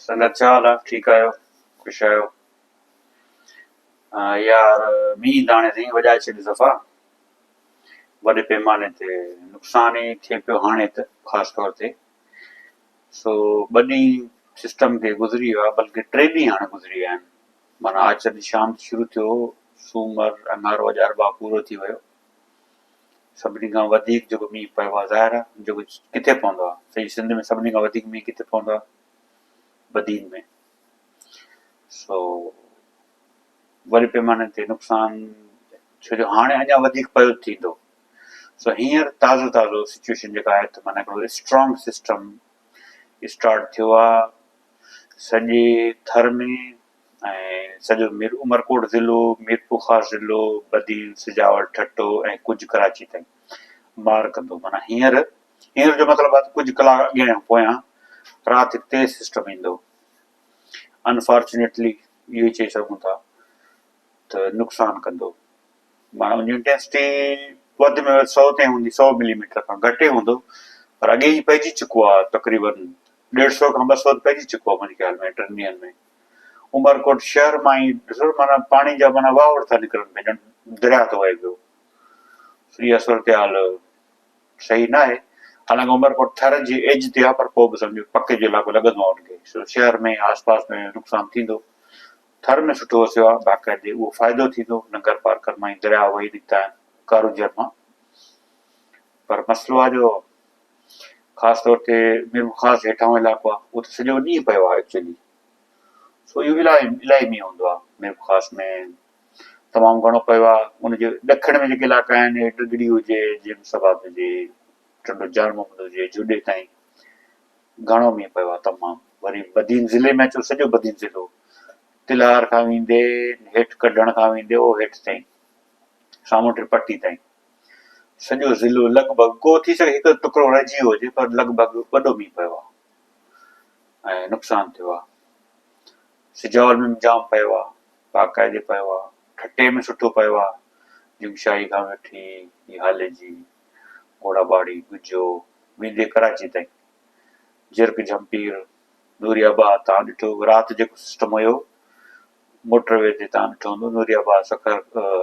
संगत छा हाल आहे? ठीकु आहियो? ख़ुशि आहियो? यार, मींहुं दाणे ताईं वॼाए छॾी सफ़ा वॾे पैमाने ते नुक़सान ई थिए पियो हाणे त ख़ासि तौर ते। सो ॿ ॾींहं सिस्टम खे गुज़री वियो आहे, बल्कि 3 ॾींहं हाणे गुज़री विया आहिनि। माना आज जॾहिं शाम शुरू थियो, सूमर अंगारो अॼारबा पूरो थी वियो। सभिनी खां वधीक जेको मींहुं पियो आहे, ज़ाहिर आहे जेको किथे पवंदो आहे, सॼी सिंध में सभिनी खां वधीक मींहुं किथे पवंदो आहे? बदीन में। सो वॾे पैमाने ते नुक़सान, छो जो हाणे अञा वधीक पियो थींदो। सो हींअर ताज़ो ताज़ो सिचुएशन जेका आहे त माना हिकिड़ो स्ट्रॉन्ग सिस्टम स्टार्ट थियो आहे सॼे थर में, ऐं सॼो उमरकोट ज़िलो, मीरपुर ख़ासि ज़िलो, बदीन, सिजावर, ठट्टो ऐं कुझु कराची ताईं मार कंदो। माना हींअर जो मतिलबु आहे कुझु कलाक अॻियां पोयां राति हिकु तेज़ सिस्टम ईंदो। अनफॉर्चुनेटली इहो ई चई सघूं था त नुक़सान कंदो। माना उनजी इंटेंसिटी वधि में वधि 100 ताईं हूंदी, 100 मिलीमीटर खां घटि ई हूंदो, पर अॻे ई पइजी चुको आहे, तक़रीबन 150 खां 200 पइजी चुको आहे मुंहिंजे ख़्याल में 3 ॾींहंनि में। उमरकोट शहर मां ई ॾिसो, माना पाणी जा माना वावड़ था निकिरनि पिया, दरिया थो वहे पियो। इहा सूरत हाल सही न आहे। हालांकि उमरकोट थर जे एज ते आहे, पर पोइ बि सम्झो पके जो इलाइक़ो लॻंदो आहे उनखे। शहर में आस पास में नुक़सान थींदो, थर में सुठो वसियो आहे, बाक़ाइदे उहो फ़ाइदो थींदो। नंगर पार्कर मां ई दरिया वही निकिता आहिनि, कारूजर मां। पर मसइलो आहे जो ख़ासि तौर ते मीरपुर ख़ासि हेठां इलाइक़ो आहे, उहो त सॼो ॾींहुं पियो आहे एक्चुअली। सो इहो इलाही मींहुं हूंदो आहे मीरपुर ख़ासि में, तमामु घणो पियो आहे। उनजे ॾखिण में जेके इलाइक़ा आहिनि, टिगड़ी हुजे, जिमसाबाद हुजे, टंडो जाल मोहम्मद हुजे, जुॾे ताईं घणो मींहुं पियो आहे तमामु। वरी बदीन ज़िले में अचो, सॼो बदीन ज़िलो तिलार खां वेंदे हेठि कढण खां वेंदे उहो हेठि ताईं सामूंडी पट्टी ताईं सॼो ज़िलो लॻभॻि, को थी सघे हिकु टुकड़ो रहिजी वियो हुजे, पर लॻभॻि वॾो मींहुं पियो आहे ऐं नुक़सान थियो आहे। सिजावर में जाम पियो आहे, बाक़ाइदे पियो आहे। ठट्टे में सुठो पियो आहे, जुगशाही खां वठी हाले जी घोड़ाबाड़ी, गुजो, वेंदे कराची ताईं, जिरक, जमपीर, नूरियाबाद। तव्हां ॾिठो राति जेको सिस्टम हुयो मोटरवे ते, तव्हां ॾिठो हूंदो, नूरियाबाद सखर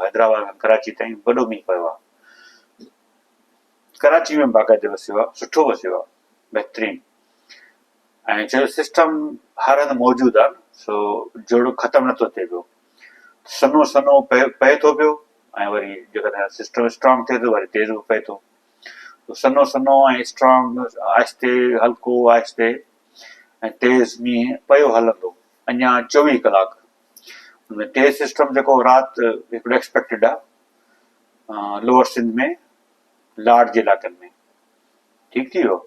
हैदराबाद खां कराची ताईं वॾो मींहुं पियो आहे। कराची में बाक़ाइदे वसियो आहे, सुठो वसियो आहे, बहितरीन। ऐं चयो सिस्टम हर हंधि मौजूदु आहे, सो जोड़ो ख़तमु नथो थिए पियो, सनो सनो पए थो पियो, ऐं वरी जेकॾहिं सिस्टम स्ट्रॉन्ग थिए थो वरी तेज़ बि पए थो। सनो सनो ऐं स्ट्रॉन्ग, आहिस्ते हल्को आहिस्ते ऐं तेज़ मींहुं पियो हलंदो अञा 24 कलाक। उनमें तेज़ सिस्टम जेको राति हिकिड़ो एक्सपेक्टेड आहे लोअर सिंध में, लाड़ जे इलाइक़नि में, ठीकु थी वियो।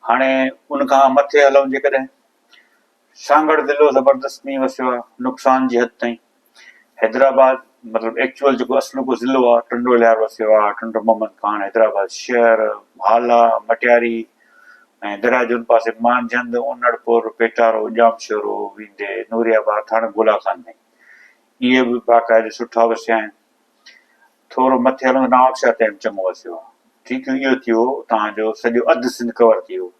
हाणे उनखां मथे हलूं जेकॾहिं, सांगड़ ज़िलो ज़बरदस्त मींहुं वसियो आहे, नुक़सान जी हद ताईं। हैदराबाद मतिलबु एक्चुअल जेको असुल को ज़िलो आहे, टंडो लियार वसियो आहे, टंडो मोहम्मद खान, हैदराबाद शहर, हाला, मटियारी ऐं दरिया जे उन पासे मानझंद, उनड़पुर, पेटारो, जामशोरो, वेंदे नूरियाबाद, थाणे गोला खान में इहे बि बाक़ाइदे सुठा वसिया आहिनि। थोरो मथे हलूं नवाबशाह ताईं चङो वसियो आहे। ठीकु, इहो थियो तव्हांजो सॼो अधु सिंध कवर थी वियो।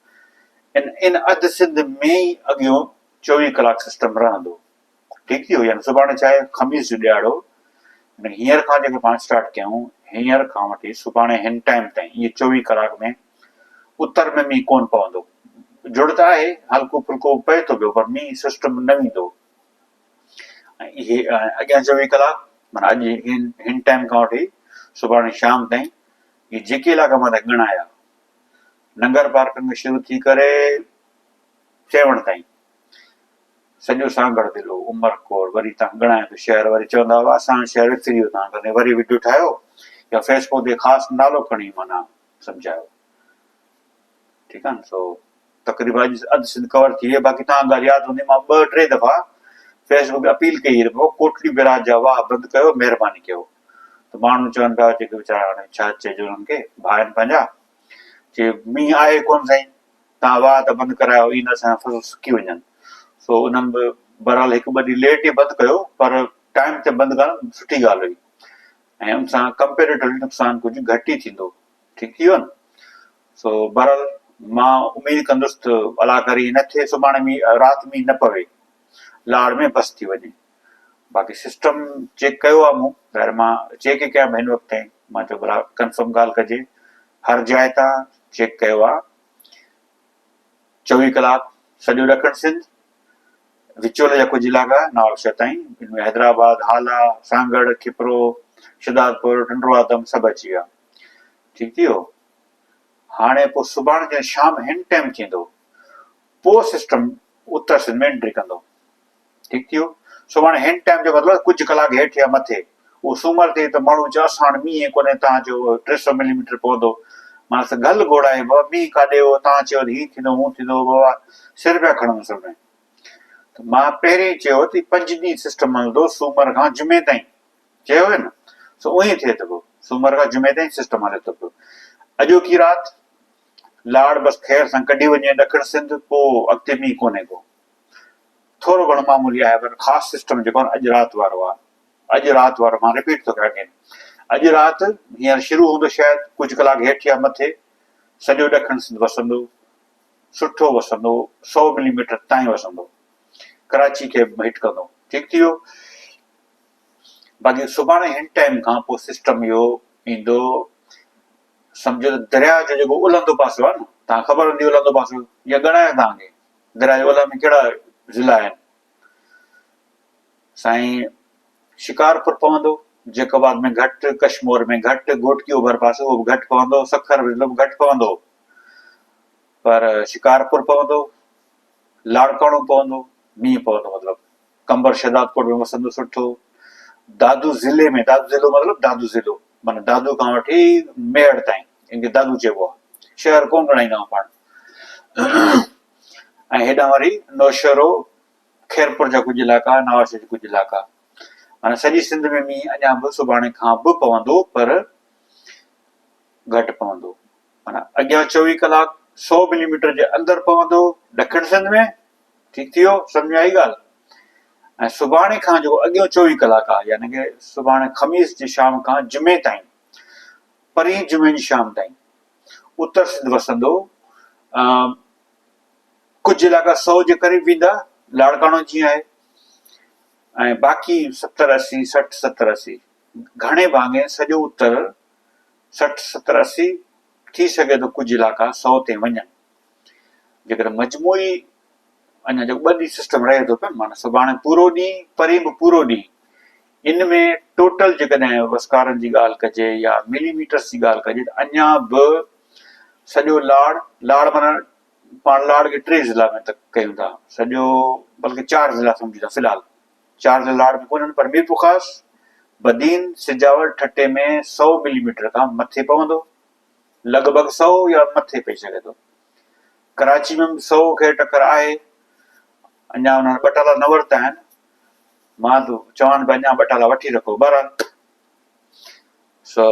इन अधु सिंध में ई अॻियो 24 कलाक सिस्टम रहंदो, ठीकु थी वियो। यानी सुभाणे चाहे ख़मीस जो ॾियारो, हींअर खां जेको पाण स्टार्ट कयूं, हींअर खां वठी सुभाणे हिन टाइम ताईं इहे 24 कलाक में उत्तर में मींहुं कोन पवंदो। जुड़त आहे, हल्को फुल्को पए थो पियो, पर मींहुं सिस्टम न वेंदो। ऐं इहे अॻियां 24 कलाक माना अॼु हिन टाइम खां वठी सुभाणे शाम ताईं इहे जेके इलाइक़ा मां ॻणाया, नंगर पार्कनि में शुरू थी करे चेवण ताईं, सॼो सांगड़ ज़िलो, उमरकोट, वरी तव्हां ॻणाए शहर, वरी चवंदा हुआ असांजो शहर विसरी वियो, तव्हां वरी वीडियो ठाहियो या फेसबुक ते ख़ासि नालो खणी माना सम्झायो, ठीकु आहे न। सो तक़रीबन अधु सिंध कवर थी वियो। बाक़ी तव्हां ॻाल्हि यादि हूंदी, मां 2-3 दफ़ा फेसबुक ते अपील कई रखो, कोटली बैराज जा वाह बंदि कयो, महिरबानी कयो। त माण्हू चवनि पिया, जेके वीचारा हाणे छा चइजो उन्हनि खे, भाउ आहिनि पंहिंजा, चए मींहुं आहे कोन साईं, तव्हां वाह त बंदि करायो, ई न असांजा फसल सुकी वञनि। सो उन्हनि बि बहरहाल 1-2 ॾींहं लेट ई बंदि कयो, पर टाइम ते बंदि करणु सुठी ॻाल्हि हुई, ऐं उन सां कंपेरेटिवली नुक़सानु कुझु घटि ई थींदो, ठीकु थी वियो न। सो बहरहाल मां उमेद कंदुसि त अला करे न थिए सुभाणे मींहुं राति मींहुं न पवे, लाड़ में बस थी वञे। बाक़ी सिस्टम चेक कयो आहे मूं, ॿाहिरि मां चेक ई कयां हिन वक़्तु ताईं, मां चयो भला कंफर्म ॻाल्हि कजे। हर जाइ तां चेक कयो आहे, 24 कलाक सॼो ॾखण सिंध, विचोले जा कुझु इलाइक़ा नवाबशह ताईं, इनमें हैदराबाद, हाला, सांगड़, खिपरो, शिदातपुर, टंडवादम सभु अची विया। ठीकु थी वियो। हाणे पोइ सुभाणे जॾहिं शाम हिन टाइम थींदो, पोइ सिस्टम उत्तर सिंध में एंट्री कंदो। ठीकु थी वियो। सुभाणे हिन टाइम जो मतिलबु कुझु कलाक हेठि या मथे, उहो सूमर थिए त माण्हू चयो असां हाणे मींहुं कोन्हे, तव्हां चयो 300 मिलीमीटर पवंदो, मां त गल घोड़ाए मींहुं काॾे हो, तव्हां चयो हीअं थींदो हूअं थींदो, बाबा सिर पिया खणनि असल में। त मां पहिरीं चयो त 5 ॾींहं सिस्टम हलंदो, सूमर खां जुमे ताईं, चयो हुयो न, सो उअं ई थिए थो पियो, सूमर खां जुमे ताईं सिस्टम हले थो पियो। अॼोकी राति लाड़ बसि ख़ैर सां कढी वञे ॾखण सिंध, पोइ अॻिते मींहुं कोन्हे को, थोरो घणो मामूली आहे, पर ख़ासि सिस्टम जेको आहे अॼु राति वारो आहे। अॼु राति वारो मां रिपीट थो कयां, अॼु राति हींअर शुरू हूंदो शायदि कुझु कलाक हेठि या मथे, सॼो ॾखण सिंध वसंदो, सुठो वसंदो, 100 मिलीमीटर ताईं वसंदो, कराची खे हिट कंदो। ठीकु थी वियो। बाक़ी सुभाणे हिन टाइम खां पोइ सिस्टम इहो ईंदो, सम्झो त दरिया जो जेको उलंदो पासो आहे न, तव्हां ख़बर हूंदी उलंदो पासो, या ॻणाया तव्हांखे दरिया जे उलह में कहिड़ा ज़िला आहिनि। साईं शिकारपुर पवंदो, जैकोबाद में घटि, कश्मीर में घटि, घोटकी ओभर पासे उहो बि घटि पवंदो, सखर ज़िलो बि घटि पवंदो, पर शिकारपुर पवंदो, लाड़काणो पवंदो, मींहुं पवंदो, मतिलबु कंबर शहदादपुर में वसंदो सुठो। दादू ज़िले में, दादू ज़िलो मतिलबु दादू ज़िलो माना दादू खां वठी मेड़ ताईं, इनखे दादू चइबो आहे, शहर कोन ॻणाईंदा आहियूं पाण। ऐं हेॾां वरी नौशहरो, खैरपुर जा कुझु इलाइक़ा, नवाबशह जा कुझु इलाइक़ा, माना सॼी सिंध में मींहुं अञा बि सुभाणे खां बि पवंदो, पर घटि पवंदो। माना अॻियां 24 कलाक 100 मिलीमीटर जे अंदरि पवंदो ॾखण सिंध में। ठीकु थी वियो, सम्झ आई ॻाल्हि। ऐं सुभाणे खां जेको अॻियो 24 कलाक आहे, यानी की सुभाणे ख़मीस जी शाम खां जुमे ताईं, परीं जुमे जी शाम ताईं उत्तर सिंध वसंदो। कुझु इलाइक़ा 100 जे क़रीब वेंदा, लाड़काणो जीअं आहे, ऐं बाक़ी 70, 80, 60, 70, 80 घणे भाङे सॼो उत्तर 60, 70, 80 थी सघे थो कुझु इलाइक़ा 100 ते वञनि। जेकर मजमूई अञा जेको 2 ॾींहं सिस्टम रहे थो पियो, माना सुभाणे पूरो ॾींहुं, परीं बि पूरो ॾींहुं, इन में टोटल जेकॾहिं वस्कारनि जी ॻाल्हि कजे या मिलीमीटर्स जी ॻाल्हि कजे, त अञा बि सॼो लाड़ माना पाण लाड़ खे 3 ज़िला में त कयूं था, सॼो बल्कि 4 ज़िला सम्झी था फ़िलहाल, 4 ज़िला लाड़ में कोन्हनि, पर मीरपुर ख़ासि, बदीन, सिजावर, ठटे में 100 मिलीमीटर खां मथे पवंदो, लॻभॻि 100 या मथे पई सघे थो। कराची में बि 100 खे टकर आहे, अञा उन्हनि 2 टाला न वरिता आहिनि, मां त चवां पिया अञा 2 टाला वठी रखो। बहरहाल सो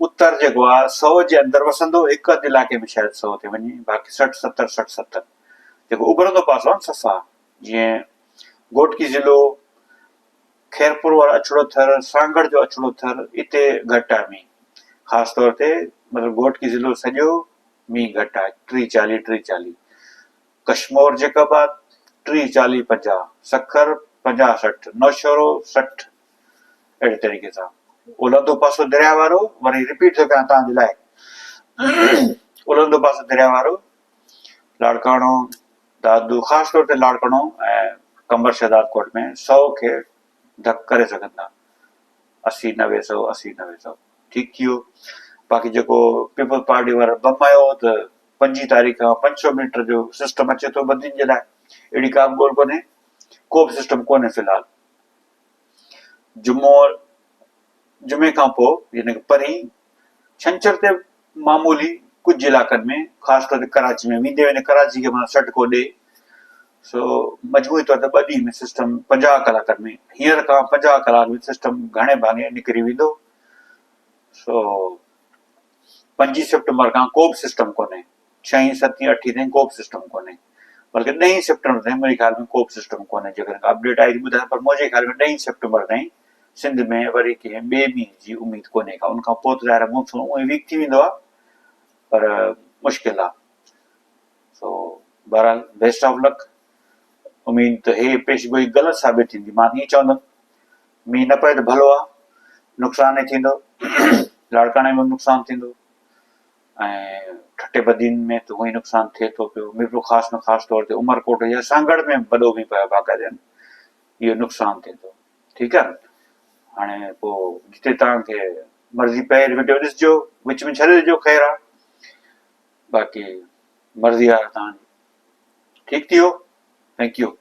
उत्तर जेको आहे 100 जे अंदरि वसंदो, हिकु अधु इलाइक़े में शायदि 100 ते वञे, बाक़ी 60, 70, 60, 70 जेको उभरंदो पासो आहे सफ़ा, जीअं घोटकी ज़िलो, खैरपुर वारो अछड़ो थर, सांगड़ जो अछड़ो थर, इते घटि आहे मींहुं, ख़ासि तौर ते मतिलबु घोटकी ज़िलो सॼो मींहुं घटि आहे, 30, 40, 30, 40, कश्मीर जैकोबाद 30, 40, 50, सखर 50, 60, नौशहरो 60, अहिड़े तरीक़े सां। उलंदो पासो दरिया वारो, वरी रिपीट थो कयां तव्हांजे लाइ, उलंदो पासो दरिया वारो, लाड़काणो, दादू, ख़ासि तौर ते लाड़काणो ऐं कंबर शहदादकोट में 100 खे धक करे सघनि था, 80, 90, 100, 80, 90, 100। ठीकु थी वियो। बाक़ी जेको पीपल्स पार्टी वारा बम आयो त 5 तारीख़ खां 500 मीटर जो सिस्टम अचे थो बदियुनि जे लाइ, अहिड़ी का बि ॻोल्हि कोन्हे, को बि सिस्टम कोन्हे फ़िलहाल। जुमे खां पोइ यानी कि परीं छंछर ते मामूली कुझु इलाइक़नि में, ख़ासि तौर ते कराची में वेंदे वेंदे कराची खे माना सटको ॾे, सो मजमूई तौर ते 2 ॾींहं में सिस्टम 50 कलाकनि में, हींअर खां 50 कलाक में सिस्टम घणे भाङे निकिरी वेंदो। सो 5 सितंबर खां को बि सिस्टम कोन्हे, 6, 7, 8 ताईं को बि सिस्टम कोन्हे, बल्कि 10 सितंबर ताईं मुंहिंजे ख़्याल में को बि सिस्टम कोन्हे। जेकर अपडेट आई ॿुधायां, पर मुंहिंजे ख़्याल में 10 सितंबर ताईं सिंध में वरी कंहिं ॿिए मींहं जी उमेद कोन्हे का, उनखां पोइ त ज़ाहिर मौसम उअं वीक थी वेंदो आहे, पर मुश्किल आहे। बहरहाल बेस्ट ऑफ लक। उम्मीद त हे पेशगोई ग़लति साबित थींदी, मां ईअं चवंदुमि मींहुं न पए त भलो आहे, नुक़सान ई थींदो, लाड़काणे में नुक़सान थींदो ऐं ठटे बदियुनि में त उहो ई नुक़सान थिए थो पियो। मीठो ख़ासि में ख़ासि तौर ते उमरकोट या सांगड़ में वॾो मींहुं पए बाक़ाइदा इहो नुक़सान थिए थो। ठीकु आहे, हाणे पोइ जिते तव्हांखे मर्ज़ी पए वीडियो ॾिसिजो, विच में छॾे ॾिजो, ख़ैरु आहे, बाक़ी मर्ज़ी आहे तव्हांजी। ठीकु थी वियो, थैंक यू।